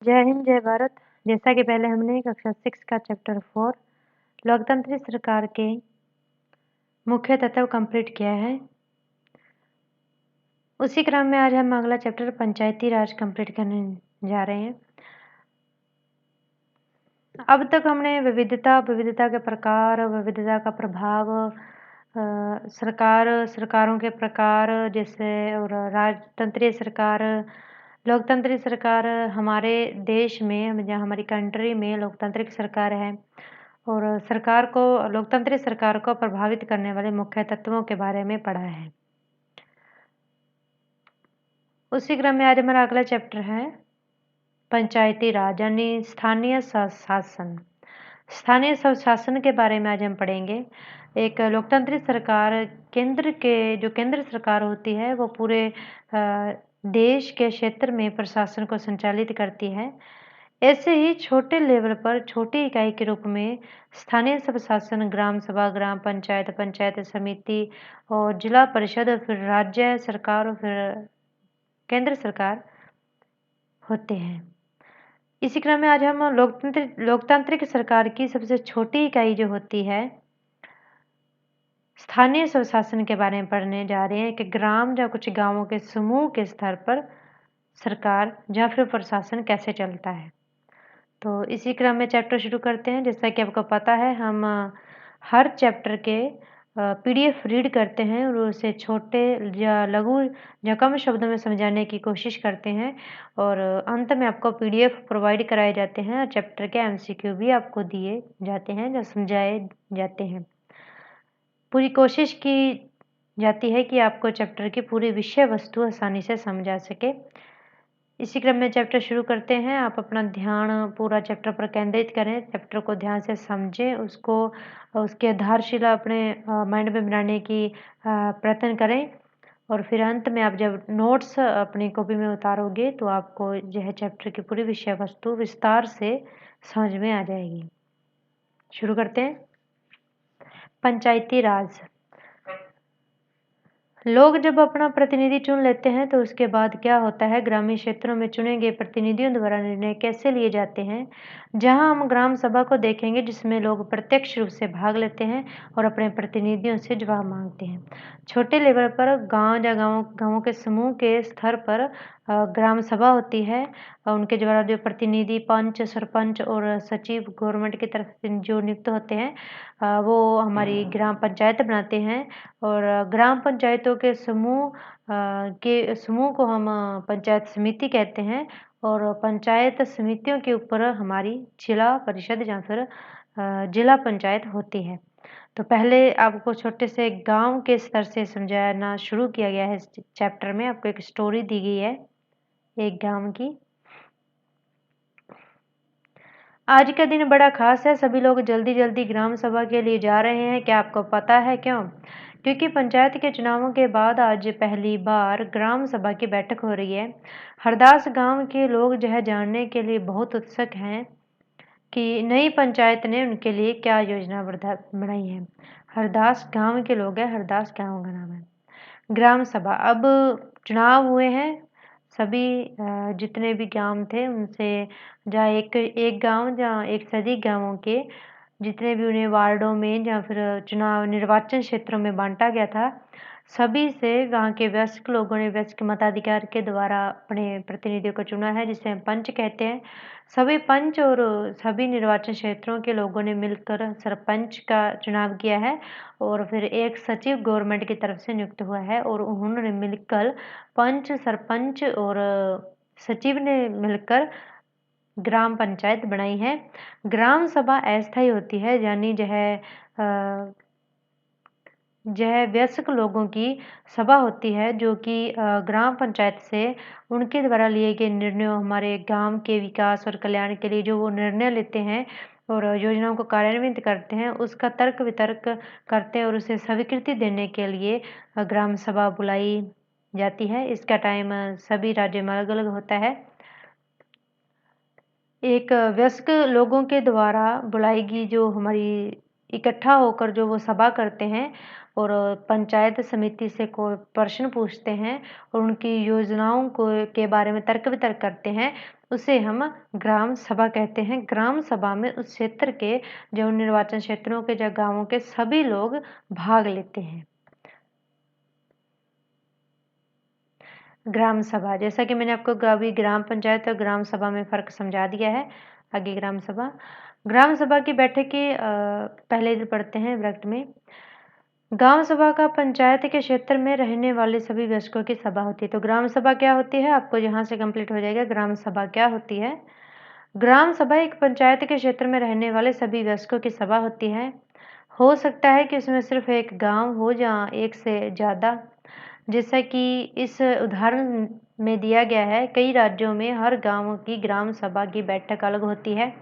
जय हिंद, जय भारत। जैसा कि पहले हमने कक्षा 6 का चैप्टर 4 लोकतंत्री सरकार के मुख्य तत्व कंप्लीट किया है। उसी क्रम में आज हम अगला चैप्टर पंचायती राज कंप्लीट करने जा रहे हैं। अब तक हमने विविधता के प्रकार, विविधता का प्रभाव, सरकारों के प्रकार जैसे और राजतंत्रीय सरकार, लोकतंत्री सरकार, हमारे देश में जहाँ हमारी कंट्री में लोकतांत्रिक सरकार है और लोकतंत्री सरकार को प्रभावित करने वाले मुख्य तत्वों के बारे में पढ़ा है। उसी क्रम में आज हमारा अगला चैप्टर है पंचायती राज यानी स्थानीय स्वशासन। स्थानीय स्वशासन के बारे में आज हम पढ़ेंगे। एक लोकतंत्री सरकार केंद्र सरकार होती है वो पूरे देश के क्षेत्र में प्रशासन को संचालित करती है। ऐसे ही छोटे लेवल पर छोटी इकाई के रूप में स्थानीय स्वशासन ग्राम सभा, ग्राम पंचायत, पंचायत समिति और जिला परिषद, फिर राज्य सरकार और फिर केंद्र सरकार होते हैं। इसी क्रम में आज हम लोकतांत्रिक सरकार की सबसे छोटी इकाई जो होती है स्थानीय स्वशासन के बारे में पढ़ने जा रहे हैं कि ग्राम या कुछ गांवों के समूह के स्तर पर सरकार या फिर प्रशासन कैसे चलता है। तो इसी क्रम में चैप्टर शुरू करते हैं। जैसा कि आपको पता है हम हर चैप्टर के PDF रीड करते हैं और उसे छोटे या लघु या कम शब्दों में समझाने की कोशिश करते हैं और अंत में आपको PDF प्रोवाइड कराए जाते हैं और चैप्टर के MCQ भी आपको दिए जाते हैं या समझाए जाते हैं। पूरी कोशिश की जाती है कि आपको चैप्टर की पूरी विषय वस्तु आसानी से समझा सके। इसी क्रम में चैप्टर शुरू करते हैं। आप अपना ध्यान पूरा चैप्टर पर केंद्रित करें, चैप्टर को ध्यान से समझें, उसकी आधारशिला अपने माइंड में बनाने की प्रयत्न करें और फिर अंत में आप जब नोट्स अपनी कॉपी में उतारोगे तो आपको यह चैप्टर की पूरी विषय वस्तु विस्तार से समझ में आ जाएगी। शुरू करते हैं। पंचायती राज। लोग जब अपना प्रतिनिधि चुन लेते हैं तो उसके बाद क्या होता है, ग्रामीण क्षेत्रों में चुने गए प्रतिनिधियों द्वारा निर्णय कैसे लिए जाते हैं। जहां हम ग्राम सभा को देखेंगे जिसमें लोग प्रत्यक्ष रूप से भाग लेते हैं और अपने प्रतिनिधियों से जवाब मांगते हैं। छोटे लेवल पर गांव या गांवों के समूह के स्तर पर ग्राम सभा होती है और उनके द्वारा जो प्रतिनिधि पंच, सरपंच और सचिव गवर्नमेंट की तरफ से जो नियुक्त होते हैं वो हमारी ग्राम पंचायत बनाते हैं और ग्राम पंचायतों के समूह को हम पंचायत समिति कहते हैं और पंचायत समितियों के ऊपर हमारी जिला परिषद या फिर जिला पंचायत होती है। तो पहले आपको छोटे से गांव के स्तर से समझाना शुरू किया गया है। इस चैप्टर में आपको एक स्टोरी दी गई है एक गांव की। आज का दिन बड़ा खास है। सभी लोग जल्दी जल्दी ग्राम सभा के लिए जा रहे हैं। क्या आपको पता है क्यों? क्योंकि पंचायत के चुनावों के बाद आज पहली बार ग्राम सभा की बैठक हो रही है। हरदास गांव के लोग यह जानने के लिए बहुत उत्सुक हैं कि नई पंचायत ने उनके लिए क्या योजना बनाई है। हरदास गांव के लोग हैं, हरदास गांव का नाम है। ग्राम सभा। अब चुनाव हुए हैं, सभी जितने भी गांव थे उनसे जहाँ एक गांव जहाँ एक से अधिक गांवों के जितने भी उन्हें वार्डों में या फिर चुनाव निर्वाचन क्षेत्रों में बांटा गया था, सभी से वहाँ के वयस्क लोगों ने वयस्क मताधिकार के द्वारा अपने प्रतिनिधियों को चुना है जिसे हम पंच कहते हैं। सभी पंच और सभी निर्वाचन क्षेत्रों के लोगों ने मिलकर सरपंच का चुनाव किया है और फिर एक सचिव गवर्नमेंट की तरफ से नियुक्त हुआ है और उन्होंने मिलकर पंच, सरपंच और सचिव ने मिलकर ग्राम पंचायत बनाई है। ग्राम सभा अस्थायी होती है यानी यह वयस्क लोगों की सभा होती है जो कि ग्राम पंचायत से उनके द्वारा लिए गए निर्णयों, हमारे गांव के विकास और कल्याण के लिए जो वो निर्णय लेते हैं और योजनाओं को कार्यान्वित करते हैं, उसका तर्क वितर्क करते हैं और उसे स्वीकृति देने के लिए ग्राम सभा बुलाई जाती है। इसका टाइम सभी राज्यों में अलग अलग होता है। एक वयस्क लोगों के द्वारा बुलाई गई जो हमारी इकट्ठा होकर जो वो सभा करते हैं और पंचायत समिति से कोई प्रश्न पूछते हैं और उनकी योजनाओं के बारे में तर्क वितर्क करते हैं, उसे हम ग्राम सभा कहते हैं। ग्राम सभा में उस क्षेत्र के जो निर्वाचन क्षेत्रों के जो गांवों के सभी लोग भाग लेते हैं। ग्राम सभा, जैसा कि मैंने आपको अभी ग्राम पंचायत और ग्राम सभा में फ़र्क समझा दिया है। आगे ग्राम सभा की बैठक की पहले पढ़ते हैं ब्रैकेट में। ग्राम सभा का पंचायत के क्षेत्र में रहने वाले सभी वयस्कों की सभा होती है। तो ग्राम सभा क्या होती है, आपको यहाँ से कंप्लीट हो जाएगा। ग्राम सभा क्या होती है? ग्राम सभा एक पंचायत के क्षेत्र में रहने वाले सभी वयस्कों की सभा होती है। हो सकता है कि उसमें सिर्फ एक गांव हो या एक से ज़्यादा, जैसा कि इस उदाहरण में दिया गया है। कई राज्यों में हर गांव की ग्राम सभा की बैठक अलग होती है।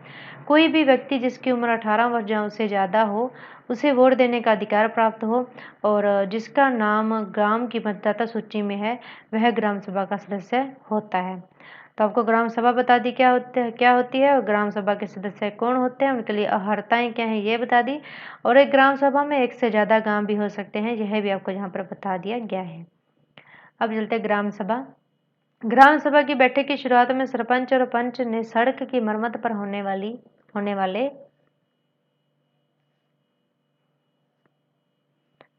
कोई भी व्यक्ति जिसकी उम्र 18 वर्ष या उससे ज़्यादा हो, उसे वोट देने का अधिकार प्राप्त हो और जिसका नाम ग्राम की मतदाता सूची में है, वह ग्राम सभा का सदस्य होता है। तो आपको ग्राम सभा बता दी क्या होती है और ग्राम सभा के सदस्य कौन होते हैं, उनके लिए अर्हताएं क्या हैं ये बता दी। और एक ग्राम सभा में एक से ज़्यादा गांव भी हो सकते हैं, यह भी आपको यहाँ पर बता दिया गया है। अब चलते हैं ग्राम सभा। ग्राम सभा की बैठक की शुरुआत में सरपंच और पंच ने सड़क की मरम्मत पर होने वाले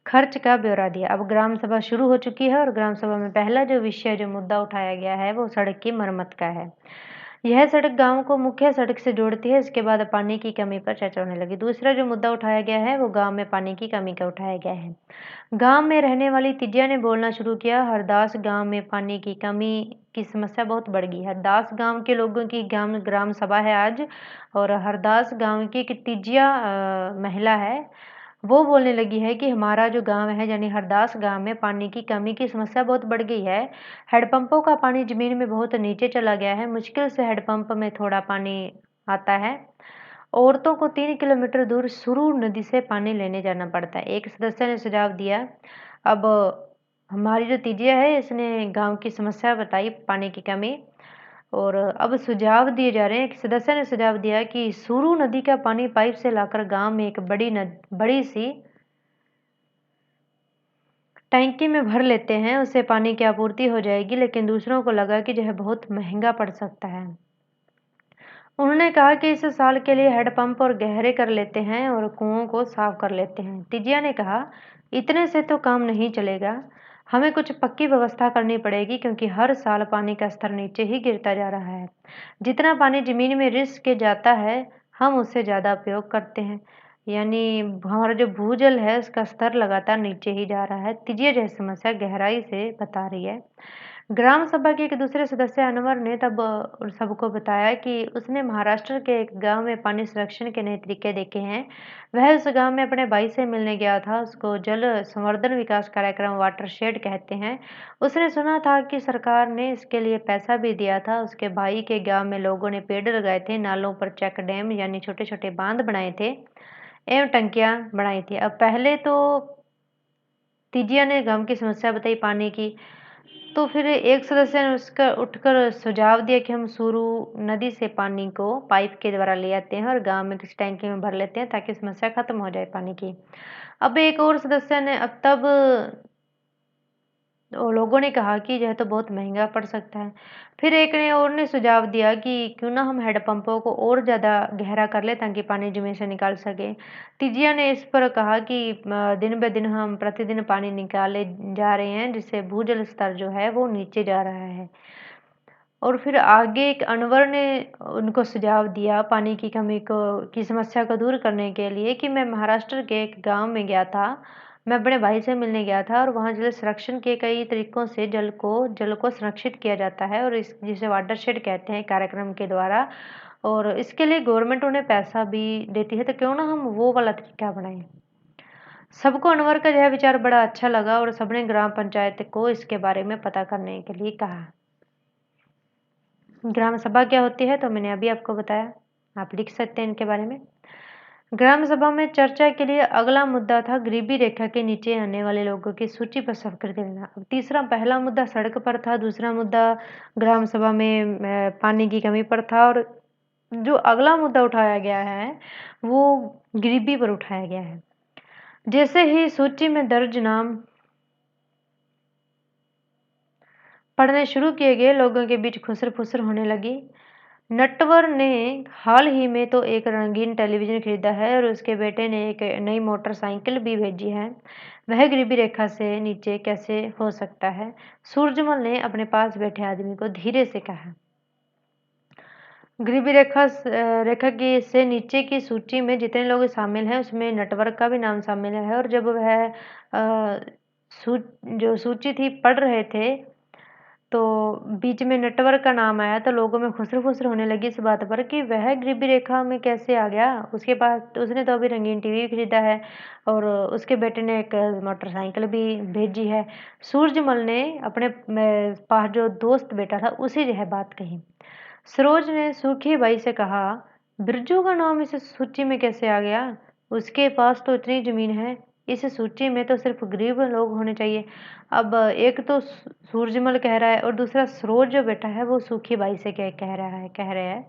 खर्च का ब्यौरा दिया। अब ग्राम सभा शुरू हो चुकी है और ग्राम सभा में पहला जो मुद्दा उठाया गया है वो सड़क की मरम्मत का है। यह सड़क गांव को मुख्य सड़क से जोड़ती है। इसके बाद पानी की कमी पर चर्चा होने लगी। दूसरा जो मुद्दा उठाया गया है वो गांव में पानी की कमी का उठाया गया है। गांव में रहने वाली तिजिया ने बोलना शुरू किया। हरदास गांव में पानी की कमी की समस्या बहुत बढ़ गई है। हरदास गांव के लोगों की ग्राम सभा है आज, और हरदास गांव की एक तिजिया महिला है, वो बोलने लगी है कि हमारा जो गांव है यानी हरदास गांव में पानी की कमी की समस्या बहुत बढ़ गई है। हैंडपंपों का पानी जमीन में बहुत नीचे चला गया है। मुश्किल से हैंडपंप में थोड़ा पानी आता है। औरतों को 3 किलोमीटर दूर सुरूर नदी से पानी लेने जाना पड़ता है। एक सदस्य ने सुझाव दिया। अब हमारी जो तिजिया है इसने गांव की समस्या बताई, पानी की कमी, और अब सुझाव दिए जा रहे हैं। एक सदस्य ने सुझाव दिया कि सुरू नदी का पानी पाइप से लाकर गांव में एक बड़ी सी टैंकी में भर लेते हैं, उससे पानी की आपूर्ति हो जाएगी। लेकिन दूसरों को लगा कि यह बहुत महंगा पड़ सकता है। उन्होंने कहा कि इस साल के लिए हैंडपंप और गहरे कर लेते हैं और कुओं को साफ कर लेते हैं। तिजिया ने कहा, इतने से तो काम नहीं चलेगा, हमें कुछ पक्की व्यवस्था करनी पड़ेगी, क्योंकि हर साल पानी का स्तर नीचे ही गिरता जा रहा है। जितना पानी जमीन में रिस के जाता है, हम उससे ज़्यादा उपयोग करते हैं, यानी हमारा जो भूजल है उसका स्तर लगातार नीचे ही जा रहा है। तिजिया जैसी समस्या गहराई से बता रही है। ग्राम सभा के एक दूसरे सदस्य अनवर ने तब सबको बताया कि उसने महाराष्ट्र के एक गांव में पानी संरक्षण के नए तरीके देखे हैं। वह उस गांव में अपने भाई से मिलने गया था। उसको जल संवर्धन विकास कार्यक्रम वाटरशेड कहते हैं। उसने सुना था कि सरकार ने इसके लिए पैसा भी दिया था। उसके भाई के गांव में लोगों ने पेड़ लगाए थे, नालों पर चेक डैम यानी छोटे छोटे बांध बनाए थे एवं टंकियां बनाई थी। अब पहले तो तिजिया ने गांव की समस्या बताई पानी की, तो फिर एक सदस्य ने उसका उठकर सुझाव दिया कि हम सुरू नदी से पानी को पाइप के द्वारा ले आते हैं और गांव में किसी टैंकी में भर लेते हैं ताकि समस्या खत्म हो जाए पानी की। अब एक और सदस्य ने तब लोगों ने कहा कि यह तो बहुत महंगा पड़ सकता है। फिर एक ने और ने सुझाव दिया कि क्यों ना हम हैंडपंपों को और ज़्यादा गहरा कर ले ताकि पानी जमीन से निकाल सके। तिजिया ने इस पर कहा कि दिन ब दिन हम प्रतिदिन पानी निकाले जा रहे हैं, जिससे भूजल स्तर जो है वो नीचे जा रहा है। और फिर आगे एक अनवर ने उनको सुझाव दिया पानी की कमी की समस्या को दूर करने के लिए कि मैं महाराष्ट्र के एक गांव में गया था। मैं अपने भाई से मिलने गया था और वहाँ जल संरक्षण के कई तरीकों से जल को संरक्षित किया जाता है, और इस जिसे वाटरशेड कहते हैं कार्यक्रम के द्वारा, और इसके लिए गवर्नमेंट उन्हें पैसा भी देती है। तो क्यों ना हम वो वाला तरीका बनाएं। सबको अनवर का यह विचार बड़ा अच्छा लगा और सबने ग्राम पंचायत को इसके बारे में पता करने के लिए कहा। ग्राम सभा क्या होती है तो मैंने अभी आपको बताया, आप लिख सकते हैं इनके बारे में। ग्राम सभा में चर्चा के लिए अगला मुद्दा था गरीबी रेखा के नीचे आने वाले लोगों की सूची पर स्वीकृति देना। अब पहला मुद्दा सड़क पर था, दूसरा मुद्दा ग्राम सभा में पानी की कमी पर था, और जो अगला मुद्दा उठाया गया है वो गरीबी पर उठाया गया है। जैसे ही सूची में दर्ज नाम पढ़ने शुरू किए गए, लोगों के बीच खुसर फुसर होने लगी। नटवर ने हाल ही में तो एक रंगीन टेलीविजन खरीदा है और उसके बेटे ने एक नई मोटरसाइकिल भी भेजी है। वह गरीबी रेखा से नीचे कैसे हो सकता है? सूरजमल ने अपने पास बैठे आदमी को धीरे से कहा। गरीबी रेखा की से नीचे की सूची में जितने लोग शामिल हैं उसमें नटवर का भी नाम शामिल है। और जब वह जो सूची थी पढ़ रहे थे तो बीच में नटवर का नाम आया तो लोगों में खुसर-फुसर होने लगी इस बात पर कि वह गरीबी रेखा में कैसे आ गया? उसके पास उसने तो अभी रंगीन टीवी खरीदा है और उसके बेटे ने एक मोटरसाइकिल भी भेजी है। सूरजमल ने अपने पास जो दोस्त बैठा था उसे यह बात कही। सरोज ने सूखी बाई से कहा, बिरजू का नाम इस सूची में कैसे आ गया? उसके पास तो इतनी जमीन है। इस सूची में तो सिर्फ गरीब लोग होने चाहिए। अब एक तो सूरजमल कह रहा है और दूसरा सरोज जो बैठा है वो सूखी बाई से कह रहे हैं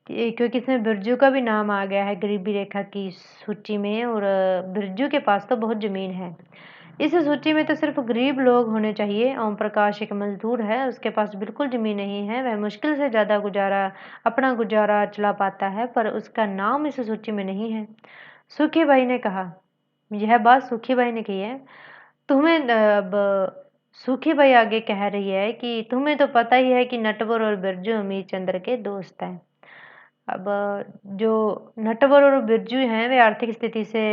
क्योंकि इसमें बिरजू का भी नाम आ गया है गरीबी रेखा की सूची में और बिरजू के पास तो बहुत जमीन है। इस सूची में तो सिर्फ गरीब लोग होने चाहिए। ओम प्रकाश एक मजदूर है, उसके पास बिल्कुल जमीन नहीं है। वह मुश्किल से अपना गुजारा चला पाता है, पर उसका नाम इस सूची में नहीं है। सूखी बाई ने कहा। यह बात सूखी बाई ने कही है। तुम्हें अब सूखी बाई आगे कह रही है कि तुम्हें तो पता ही है कि नटवर और बिरजू अमीर चंद्र के दोस्त हैं। अब जो नटवर और बिरजू हैं वे आर्थिक स्थिति से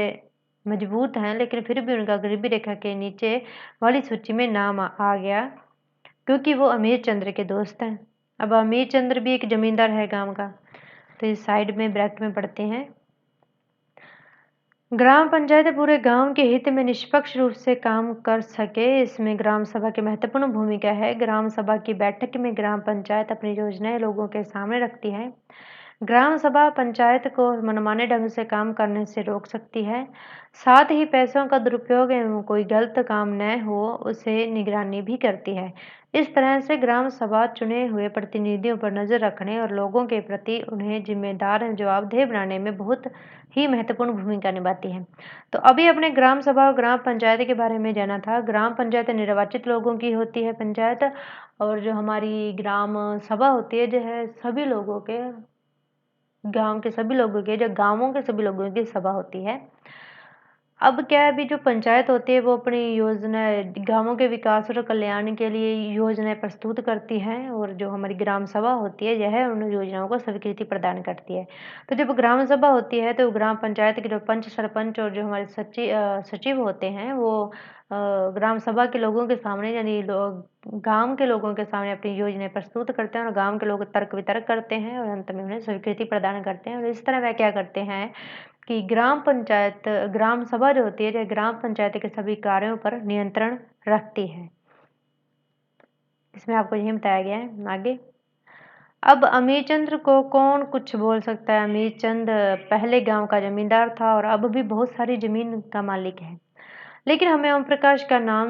मजबूत हैं, लेकिन फिर भी उनका गरीबी रेखा के नीचे वाली सूची में नाम आ गया क्योंकि वो अमीर चंद्र के दोस्त हैं। अब अमीर चंद्र भी एक जमींदार है गांव का। तो इस साइड में ब्रैकेट में पढ़ते हैं, ग्राम पंचायत पूरे गांव के हित में निष्पक्ष रूप से काम कर सके, इसमें ग्राम सभा की महत्वपूर्ण भूमिका है। ग्राम सभा की बैठक में ग्राम पंचायत अपनी योजनाएं लोगों के सामने रखती है। ग्राम सभा पंचायत को मनमाने ढंग से काम करने से रोक सकती है। साथ ही पैसों का दुरुपयोग एवं कोई गलत काम न हो उसे निगरानी भी करती है। इस तरह से ग्राम सभा चुने हुए प्रतिनिधियों पर नजर रखने और लोगों के प्रति उन्हें जिम्मेदार एवं जवाबदेह बनाने में बहुत ही महत्वपूर्ण भूमिका निभाती है। तो अभी अपने ग्राम सभा और ग्राम पंचायत के बारे में जाना था। ग्राम पंचायत निर्वाचित लोगों की होती है पंचायत, और जो हमारी ग्राम सभा होती है जो है सभी लोगों के, गांव के सभी लोगों के, जो गांवों के सभी लोगों की सभा होती है। अब क्या है, अभी जो पंचायत होती है वो अपनी योजना गांवों के विकास और कल्याण के लिए योजनाएं प्रस्तुत करती है, और जो हमारी ग्राम सभा होती है यह उन योजनाओं को स्वीकृति प्रदान करती है। तो जब ग्राम सभा होती है तो ग्राम पंचायत के जो पंच सरपंच और जो हमारे सचिव होते हैं वो ग्राम सभा के लोगों के सामने यानी गांव के लोगों के सामने अपनी योजनाएं प्रस्तुत करते हैं और गांव के लोग तर्क वितर्क करते हैं और अंत में उन्हें स्वीकृति प्रदान करते हैं। और इस तरह वह क्या करते हैं कि ग्राम सभा जो होती है जो ग्राम पंचायत के सभी कार्यों पर नियंत्रण रखती है। इसमें आपको यही बताया गया है। आगे अब अमीर चंद्र को कौन कुछ बोल सकता है? अमीर चंद पहले गांव का जमींदार था और अब भी बहुत सारी जमीन का मालिक है, लेकिन हमें ओम प्रकाश का नाम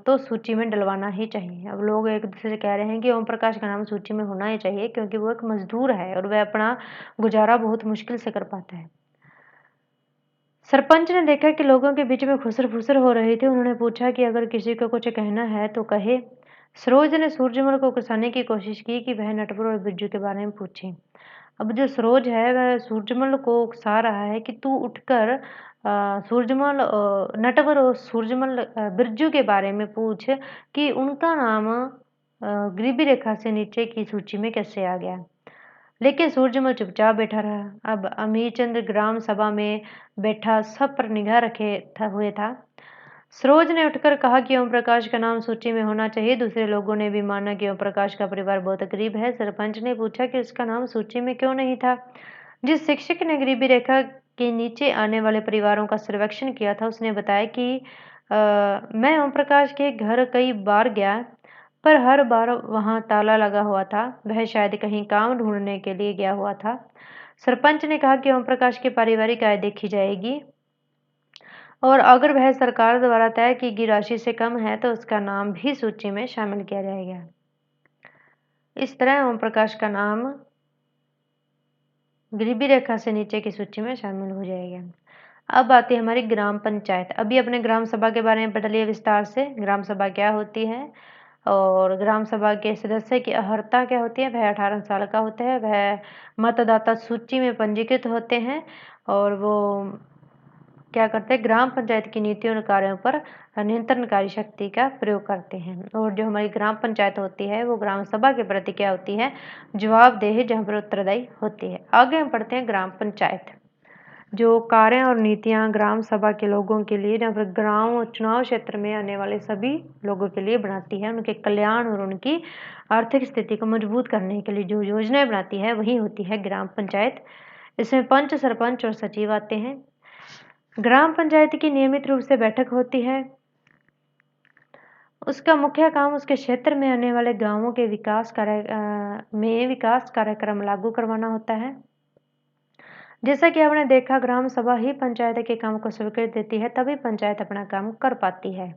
तो सूची में डलवाना ही चाहिए। अब लोग एक दूसरे से कह रहे हैं कि ओम प्रकाश का नाम सूची में होना ही चाहिए क्योंकि वो एक मजदूर है और वह अपना गुजारा बहुत मुश्किल से कर पाता है। सरपंच ने देखा कि लोगों के बीच में खुसर-फुसर हो रही थी। उन्होंने पूछा कि अगर किसी को कुछ कहना है तो कहे। सरोज ने सूरजमल को उकसाने की कोशिश की कि वह नटवर और बिरजू के बारे में पूछे। अब जो सरोज है वह सूरजमल को उकसा रहा है कि तू उठकर नटवर और बिरजू के बारे में पूछ कि उनका नाम गरीबी रेखा से नीचे की सूची में कैसे आ गया। लेकिन सूरजमल चुपचाप बैठा रहा। अब अमीरचंद ग्राम सभा में बैठा सब पर निगाह हुए था। सरोज ने उठकर कहा कि ओम प्रकाश का नाम सूची में होना चाहिए। दूसरे लोगों ने भी माना कि ओम प्रकाश का परिवार बहुत गरीब है। सरपंच ने पूछा कि उसका नाम सूची में क्यों नहीं था। जिस शिक्षक ने गरीबी रेखा के नीचे आने वाले परिवारों का सर्वेक्षण किया था उसने बताया कि मैं ओम प्रकाश के घर कई बार गया, पर हर बार वहां ताला लगा हुआ था। वह शायद कहीं काम ढूंढने के लिए गया हुआ था। सरपंच ने कहा कि ओम प्रकाश की पारिवारिक आय देखी जाएगी और अगर वह सरकार द्वारा तय की गई राशि से कम है तो उसका नाम भी सूची में शामिल किया जाएगा। इस तरह ओम प्रकाश का नाम गरीबी रेखा से नीचे की सूची में शामिल हो जाएगा। अब आती है हमारी ग्राम पंचायत। अभी अपने ग्राम सभा के बारे में पढ़ लिया विस्तार से। ग्राम सभा क्या होती है? और ग्राम सभा के सदस्य की अर्हता क्या होती है? वह 18 साल का होता है, वह मतदाता सूची में पंजीकृत होते हैं और वो क्या करते हैं? ग्राम पंचायत की नीतियों और कार्यों पर नियंत्रणकारी शक्ति का प्रयोग करते हैं। और जो हमारी ग्राम पंचायत होती है वो ग्राम सभा के प्रति क्या होती है? जवाबदेह, जहाँ पर उत्तरदायी होती है। आगे हम पढ़ते हैं ग्राम पंचायत, जो कार्य और नीतियां ग्राम सभा के लोगों के लिए, जहाँ पर ग्राम और चुनाव क्षेत्र में आने वाले सभी लोगों के लिए बनाती है, उनके कल्याण और उनकी आर्थिक स्थिति को मजबूत करने के लिए जो योजनाएं बनाती है वही होती है ग्राम पंचायत। इसमें पंच, सरपंच और सचिव आते हैं। ग्राम पंचायत की नियमित रूप से बैठक होती है। उसका मुख्य काम उसके क्षेत्र में आने वाले गांवों के विकास कार्यक्रम लागू करवाना होता है। जैसा कि आपने देखा, ग्राम सभा ही पंचायत के काम को स्वीकृति देती है, तभी पंचायत अपना काम कर पाती है।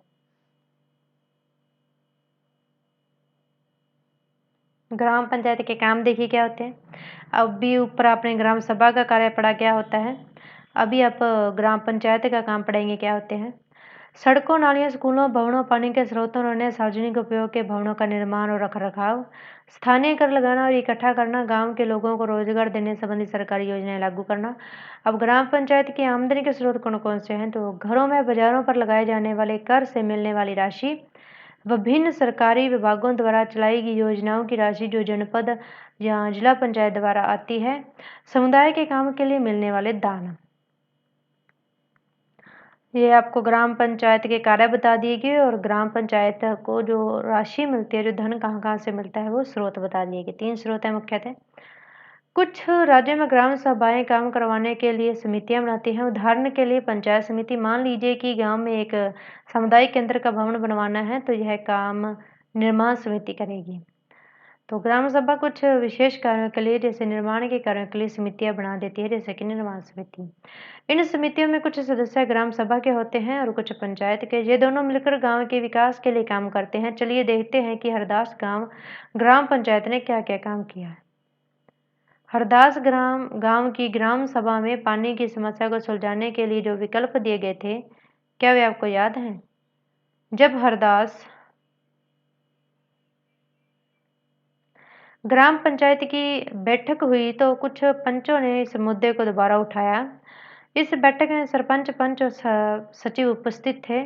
ग्राम पंचायत के काम देखिए क्या होते हैं। अभी ऊपर आपने ग्राम सभा का कार्य पढ़ा क्या होता है, अभी आप ग्राम पंचायत का काम पढ़ेंगे क्या होते हैं। सड़कों, नालियों, स्कूलों, भवनों, पानी के स्रोतों और अन्य सार्वजनिक उपयोग के भवनों का निर्माण और रखरखाव, स्थानीय कर लगाना और इकट्ठा करना, गांव के लोगों को रोजगार देने संबंधी सरकारी योजनाएं लागू करना। अब ग्राम पंचायत की आमदनी के स्रोत कौन कौन से हैं? तो घरों में, बाजारों पर लगाए जाने वाले कर से मिलने वाली राशि, विभिन्न सरकारी विभागों द्वारा चलाई गई योजनाओं की राशि जो जनपद या जिला पंचायत द्वारा आती है, समुदाय के काम के लिए मिलने वाले दान। ये आपको ग्राम पंचायत के कार्य बता दिए गए और ग्राम पंचायत को जो राशि मिलती है, जो धन कहाँ कहाँ से मिलता है, वो स्रोत बता दिए गए। 3 स्रोत है मुख्यतः। कुछ राज्यों में ग्राम सभाएं काम करवाने के लिए समितियां बनाती हैं। उदाहरण के लिए पंचायत समिति, मान लीजिए कि गांव में एक सामुदायिक केंद्र का भवन बनवाना है, तो यह काम निर्माण समिति करेगी। तो ग्राम सभा कुछ विशेष कार्यों के लिए, जैसे निर्माण के कार्यों के लिए समितियां बना देती है, जैसे कि निर्माण समिति। इन समितियों में कुछ सदस्य ग्राम सभा के होते हैं और कुछ पंचायत के। ये दोनों मिलकर गांव के विकास के लिए काम करते हैं। चलिए देखते हैं कि हरदास ग्राम पंचायत ने क्या क्या काम किया है। हरदास गांव की ग्राम सभा में पानी की समस्या को सुलझाने के लिए जो विकल्प दिए गए थे, क्या वे आपको याद हैं? जब हरदास ग्राम पंचायत की बैठक हुई तो कुछ पंचों ने इस मुद्दे को दोबारा उठाया। इस बैठक में सरपंच, पंच और सचिव उपस्थित थे।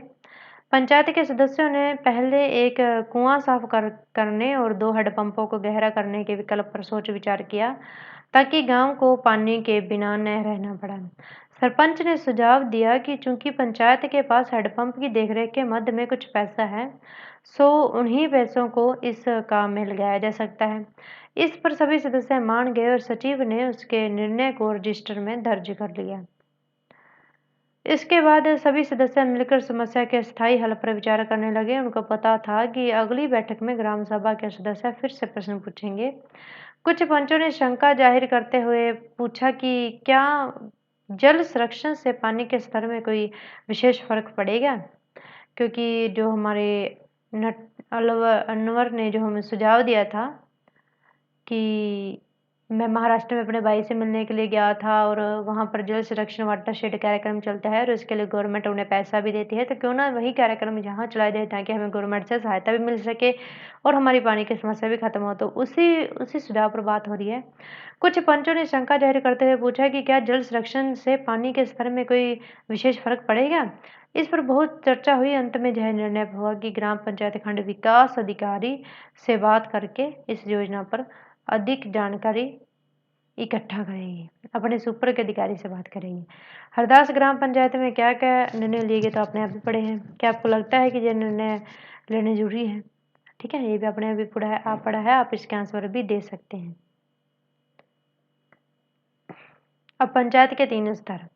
पंचायत के सदस्यों ने पहले एक कुआं साफ करने और 2 हैंडपंपों को गहरा करने के विकल्प पर सोच विचार किया, ताकि गांव को पानी के बिना न रहना पड़ा। सरपंच ने सुझाव दिया कि चूंकि पंचायत के पास हैंडपंप की देखरेख के मद में कुछ पैसा है, सो उन्हीं पैसों को इस काम में लगाया जा सकता है। इस पर सभी सदस्य मान गए और सचिव ने उसके निर्णय को रजिस्टर में दर्ज कर लिया। इसके बाद सभी सदस्य मिलकर समस्या के स्थायी हल पर विचार करने लगे। उनको पता था कि अगली बैठक में ग्राम सभा के सदस्य फिर से प्रश्न पूछेंगे। कुछ पंचों ने शंका जाहिर करते हुए पूछा कि क्या जल संरक्षण से पानी के स्तर में कोई विशेष फर्क पड़ेगा? क्योंकि जो हमारे अनवर ने जो हमें सुझाव दिया था कि मैं महाराष्ट्र में अपने भाई से मिलने के लिए गया था और वहाँ पर जल संरक्षण वाटर शेड कार्यक्रम चलता है और इसके लिए गवर्नमेंट उन्हें पैसा भी देती है, तो क्यों ना वही कार्यक्रम यहाँ चलाया जाए ताकि हमें गवर्नमेंट से सहायता भी मिल सके और हमारी पानी की समस्या भी खत्म हो। तो उसी उसी सुझाव पर बात हो रही है। कुछ पंचों ने शंका जाहिर करते हुए पूछा कि क्या जल संरक्षण से पानी के स्तर में कोई विशेष फर्क पड़ेगा? इस पर बहुत चर्चा हुई। अंत में यह निर्णय हुआ कि ग्राम पंचायत खंड विकास अधिकारी से बात करके इस योजना पर अधिक जानकारी इकट्ठा करेगी, अपने सुपर के अधिकारी से बात करेगी। हरदास ग्राम पंचायत में क्या क्या निर्णय लिए गए तो आपने अभी पढ़े हैं। क्या आपको लगता है कि ये निर्णय लेने जरूरी है? ठीक है, ये भी आपने अभी पढ़ा है, आप इसके आंसर भी दे सकते हैं। अब पंचायत के 3 स्तर।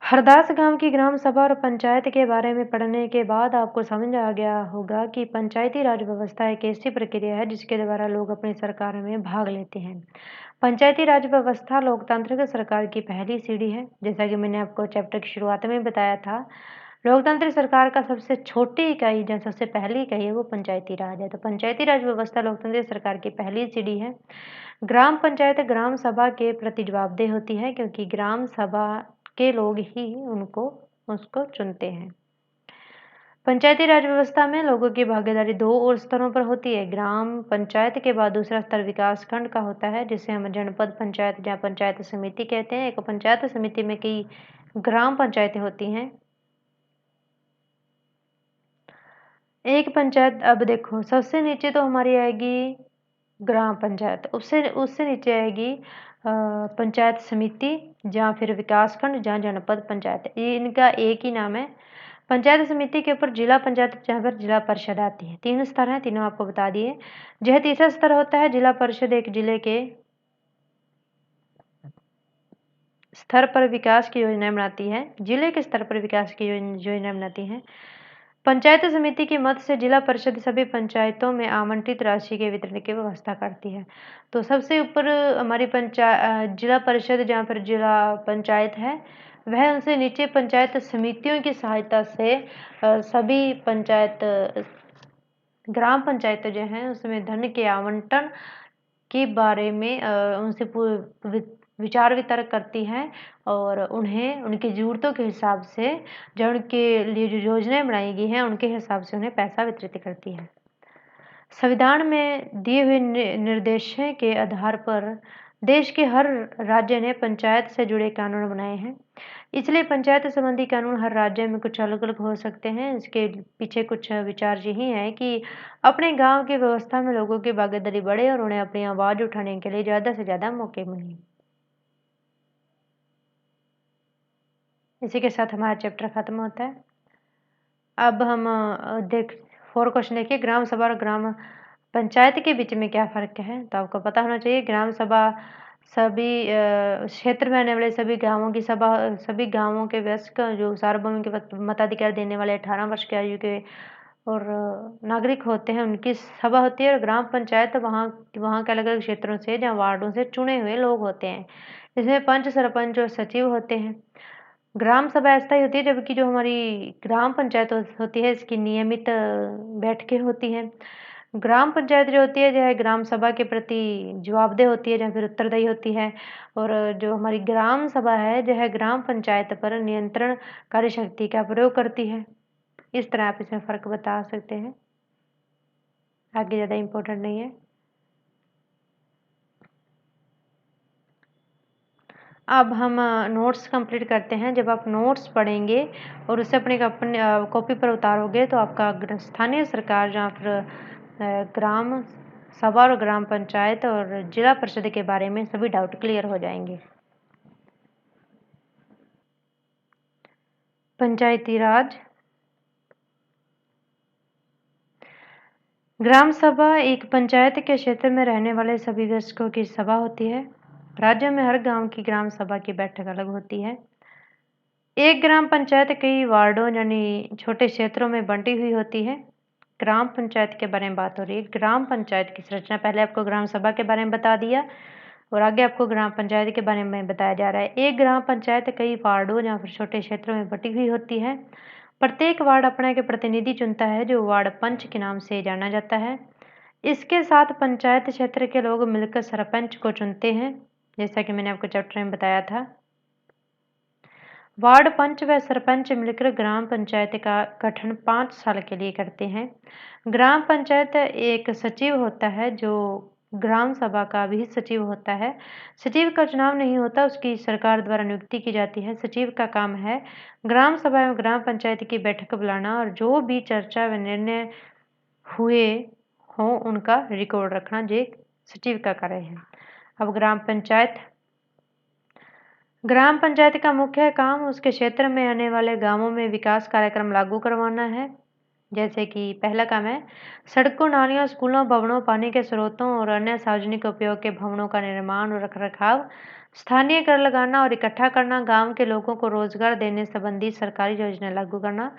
हरदास गांव की ग्राम सभा और पंचायत के बारे में पढ़ने के बाद आपको समझ आ गया होगा कि पंचायती राज व्यवस्था एक ऐसी प्रक्रिया है जिसके द्वारा लोग अपनी सरकार में भाग लेते हैं। पंचायती राज व्यवस्था लोकतांत्रिक सरकार की पहली सीढ़ी है। जैसा कि मैंने आपको चैप्टर की शुरुआत में बताया था, लोकतांत्रिक सरकार का सबसे छोटी इकाई, जो सबसे पहली इकाई है, वो पंचायती राज है। तो पंचायती राज व्यवस्था लोकतांत्रिक सरकार की पहली सीढ़ी है। ग्राम पंचायत ग्राम सभा के प्रति जवाबदेह होती है, क्योंकि ग्राम सभा के लोग ही उसको चुनते हैं। पंचायती राज व्यवस्था में लोगों की भागीदारी दो और स्तरों पर होती है। ग्राम पंचायत के बाद दूसरा स्तर विकास खंड का होता है, जिसे हम जनपद पंचायत या पंचायत समिति कहते हैं। एक पंचायत समिति में कई ग्राम पंचायतें होती हैं। एक पंचायत, अब देखो सबसे नीचे तो हमारी आएगी ग्राम पंचायत, उससे उससे नीचे आएगी पंचायत समिति, जहाँ फिर विकास खंड, जहाँ जनपद पंचायत। ये इनका एक ही नाम है। पंचायत समिति के ऊपर जिला पंचायत, जहाँ पर जिला परिषद आती है। 3 स्तर हैं, तीनों आपको बता दिए। यह तीसरा स्तर होता है। जिला परिषद एक जिले के स्तर पर विकास की योजनाएं बनाती है। जिले के स्तर पर विकास की योजना बनाती है। पंचायत समिति की मद से जिला परिषद सभी पंचायतों में आवंटित राशि के वितरण की व्यवस्था करती है। तो सबसे ऊपर हमारी जिला परिषद, जहाँ पर जिला पंचायत है वह, उनसे नीचे पंचायत समितियों की सहायता से सभी ग्राम पंचायतें जो हैं उसमें धन के आवंटन के बारे में उनसे विचार वितर्क करती हैं और उन्हें उनकी ज़रूरतों के हिसाब से, जो उनके लिए जो योजनाएं बनाई गई हैं उनके हिसाब से उन्हें पैसा वितरित करती है। संविधान में दिए हुए निर्देशों के आधार पर देश के हर राज्य ने पंचायत से जुड़े कानून बनाए हैं। इसलिए पंचायत संबंधी कानून हर राज्य में कुछ अलग अलग हो सकते हैं। इसके पीछे कुछ विचार यही है कि अपने गांव की व्यवस्था में लोगों की भागीदारी बढ़े और उन्हें अपनी आवाज़ उठाने के लिए ज़्यादा से ज़्यादा मौके मिलें। इसी के साथ हमारा चैप्टर खत्म होता है। अब हम 4 क्वेश्चन देखिए। ग्राम सभा और ग्राम पंचायत के बीच में क्या फ़र्क है? तो आपको पता होना चाहिए। ग्राम सभा सभी क्षेत्र में आने वाले सभी गाँवों की सभा, सभी गाँवों के वयस्क जो सार्वभौमिक मताधिकार देने वाले 18 वर्ष की आयु के और नागरिक होते हैं, उनकी सभा होती है। और ग्राम पंचायत वहाँ वहाँ के अलग अलग क्षेत्रों से, जहाँ वार्डों से चुने हुए लोग होते हैं। इसमें पंच, सरपंच और सचिव होते हैं। ग्राम सभा अस्थायी होती है, जबकि जो हमारी ग्राम पंचायत होती है इसकी नियमित बैठकें होती हैं। ग्राम पंचायत जो होती है, जो है ग्राम सभा के प्रति जवाबदेह होती है, या फिर उत्तरदायी होती है। और जो हमारी ग्राम सभा है, जो है ग्राम पंचायत पर नियंत्रण कार्यशक्ति का प्रयोग करती है। इस तरह आप इसमें फ़र्क बता सकते हैं, आगे ज़्यादा इम्पोर्टेंट नहीं है। अब हम नोट्स कंप्लीट करते हैं। जब आप नोट्स पढ़ेंगे और उसे अपने कॉपी पर उतारोगे तो आपका स्थानीय सरकार, जहाँ फिर ग्राम सभा और ग्राम पंचायत और जिला परिषद के बारे में सभी डाउट क्लियर हो जाएंगे। पंचायती राज। ग्राम सभा एक पंचायत के क्षेत्र में रहने वाले सभी वयस्कों की सभा होती है। राज्य में हर गांव की ग्राम सभा की बैठक अलग होती है। एक ग्राम पंचायत कई वार्डों यानी छोटे क्षेत्रों में बंटी हुई होती है। ग्राम पंचायत के बारे में बात हो रही है। ग्राम पंचायत की संरचना, पहले आपको ग्राम सभा के बारे में बता दिया और आगे आपको ग्राम पंचायत के बारे में बताया जा रहा है। एक ग्राम पंचायत कई वार्डों या फिर छोटे क्षेत्रों में बटी हुई होती है। प्रत्येक वार्ड अपना एक प्रतिनिधि चुनता है, जो वार्ड पंच के नाम से जाना जाता है। इसके साथ पंचायत क्षेत्र के लोग मिलकर सरपंच को चुनते हैं, जैसा कि मैंने आपको चैप्टर में बताया था। वार्ड पंच व सरपंच मिलकर ग्राम पंचायत का गठन 5 साल के लिए करते हैं। ग्राम पंचायत एक सचिव होता है, जो ग्राम सभा का भी सचिव होता है। सचिव का चुनाव नहीं होता, उसकी सरकार द्वारा नियुक्ति की जाती है। सचिव का काम है ग्राम सभा एवं ग्राम पंचायत की बैठक बुलाना और जो भी चर्चा व निर्णय हुए हों उनका रिकॉर्ड रखना, जो सचिव का कार्य है। अब ग्राम पंचायत का मुख्य काम उसके क्षेत्र में आने वाले गांवों में विकास कार्यक्रम लागू करवाना है। जैसे कि पहला काम है सड़कों, नालियों, स्कूलों, भवनों, पानी के स्रोतों और अन्य सार्वजनिक उपयोग के भवनों का निर्माण और रखरखाव। स्थानीय कर लगाना और इकट्ठा करना। गांव के लोगों को रोजगार देने संबंधी सरकारी योजना लागू करना।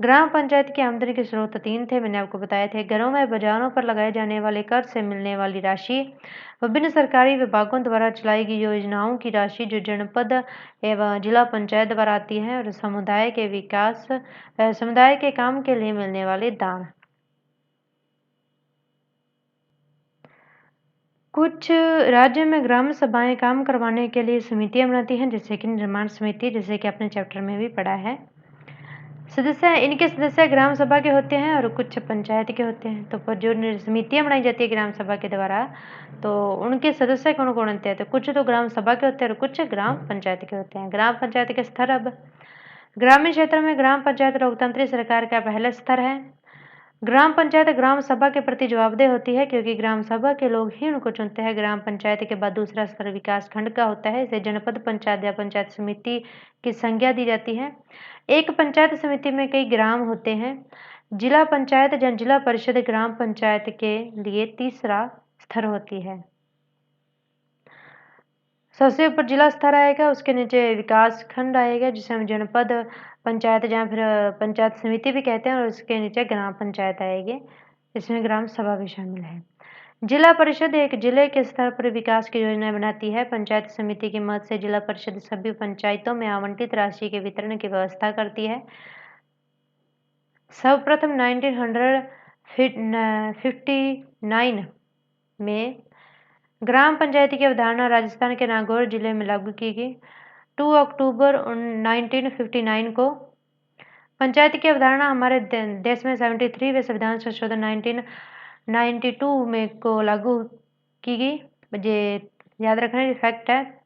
ग्राम पंचायत की आमदनी के स्रोत 3 थे, मैंने आपको बताए थे। घरों में बाजारों पर लगाए जाने वाले कर से मिलने वाली राशि, विभिन्न सरकारी विभागों द्वारा चलाई गई योजनाओं की राशि जो जनपद एवं जिला पंचायत द्वारा आती है, और समुदाय के काम के लिए मिलने वाले दान। कुछ राज्य में ग्राम सभाएं काम करवाने के लिए समितियां बनाती हैं, जैसे कि निर्माण समिति, जैसे कि आपने चैप्टर में भी पढ़ा है। सदस्य इनके सदस्य ग्राम सभा के होते हैं और कुछ पंचायत के होते हैं। तो जो समितियाँ बनाई जाती है ग्राम सभा के द्वारा, तो उनके सदस्य कौन कौन होते हैं? तो कुछ तो ग्राम सभा के होते हैं और कुछ ग्राम पंचायत के होते हैं। ग्राम पंचायत के स्तर अब ग्रामीण क्षेत्र में ग्राम पंचायत लोकतांत्रिक सरकार का पहला स्तर है। ग्राम पंचायत ग्राम सभा के प्रति जवाबदेह होती है क्योंकि ग्राम सभा के लोग ही उनको चुनते हैं। ग्राम पंचायत के बाद दूसरा स्तर विकास खंड का होता है। इसे जनपद पंचायत या पंचायत समिति की संज्ञा दी जाती है। एक पंचायत समिति में कई ग्राम होते हैं। जिला पंचायत या जिला परिषद ग्राम पंचायत के लिए तीसरा स्तर होती है। सबसे ऊपर जिला स्तर आएगा, उसके नीचे विकास खंड आएगा जिसे हम जनपद पंचायत या फिर पंचायत समिति भी कहते हैं, और उसके नीचे ग्राम पंचायत आएगी। इसमें ग्राम सभा भी शामिल है। जिला परिषद एक जिले के स्तर पर विकास की योजना बनाती है। पंचायत समिति की मदद से जिला परिषद सभी पंचायतों में आवंटित राशि के वितरण की व्यवस्था करती है। सर्वप्रथम 1959 में ग्राम पंचायत की अवधारणा राजस्थान के नागौर जिले में लागू की गई। 2 अक्टूबर 1959 को पंचायत की अवधारणा हमारे देश में 73वें संविधान संशोधन 1992 में को लागू की गई। ये याद रखना, ये फैक्ट है।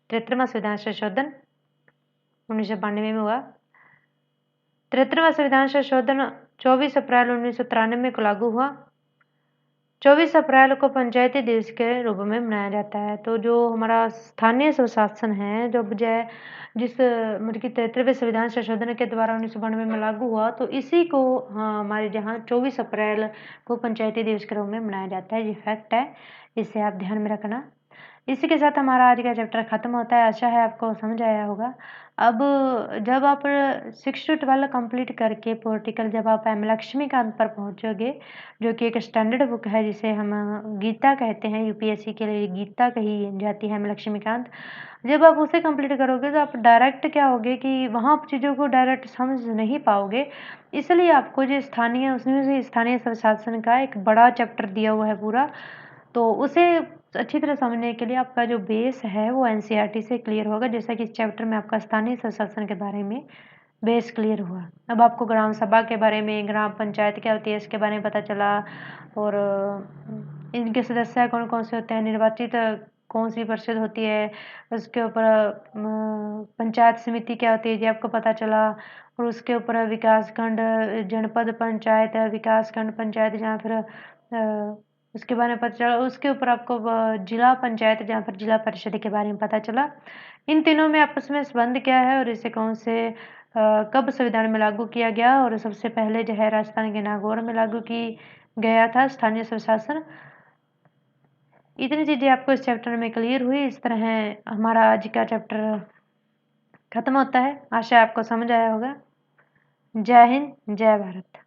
73वां संविधान संशोधन 1992 में हुआ। 73वां संविधान संशोधन 24 अप्रैल 1993 को लागू हुआ। 24 अप्रैल को पंचायती दिवस के रूप में मनाया जाता है। तो जो हमारा स्थानीय स्वशासन है, जो जिस मतलब कि 73वें संविधान संशोधन के द्वारा 1992 में लागू हुआ, तो इसी को हमारे जहाँ 24 अप्रैल को पंचायती दिवस के रूप में मनाया जाता है। ये फैक्ट है, इसे आप ध्यान में रखना। इसी के साथ हमारा आज का चैप्टर खत्म होता है। आशा है आपको समझ आया होगा। अब जब आप 6 to 12 कंप्लीट करके पॉलिटिकल जब आप एम लक्ष्मीकांत पर पहुंचोगे, जो कि एक स्टैंडर्ड बुक है जिसे हम गीता कहते हैं, यूपीएससी के लिए गीता कही जाती है एम लक्ष्मीकांत। जब आप उसे कंप्लीट करोगे तो आप डायरेक्ट क्या होगे कि वहाँ चीज़ों को डायरेक्ट समझ नहीं पाओगे। इसलिए आपको जो स्थानीय, उसमें से स्थानीय स्वशासन का एक बड़ा चैप्टर दिया हुआ है पूरा, तो उसे अच्छी तरह समझने के लिए आपका जो बेस है वो एनसीईआरटी से क्लियर होगा। जैसा कि इस चैप्टर में आपका स्थानीय स्वशासन के बारे में बेस क्लियर हुआ। अब आपको ग्राम सभा के बारे में, ग्राम पंचायत क्या होती है इसके बारे में पता चला, और इनके सदस्य कौन कौन से होते हैं, निर्वाचित कौन सी परिषद होती है, उसके ऊपर पंचायत समिति क्या होती है ये आपको पता चला, और उसके ऊपर विकास खंड, जनपद पंचायत, विकास खंड पंचायत, जहाँ फिर उसके बारे में पता चला। उसके ऊपर आपको जिला पंचायत जहाँ पर जिला परिषद के बारे में पता चला। इन तीनों में आपस में संबंध क्या है और इसे कौन से कब संविधान में लागू किया गया, और सबसे पहले जो है राजस्थान के नागौर में लागू की गया था स्थानीय स्वशासन। इतनी चीज़ें आपको इस चैप्टर में क्लियर हुई। इस तरह हमारा आज का चैप्टर खत्म होता है। आशा आपको समझ आया होगा। जय हिंद, जय भारत।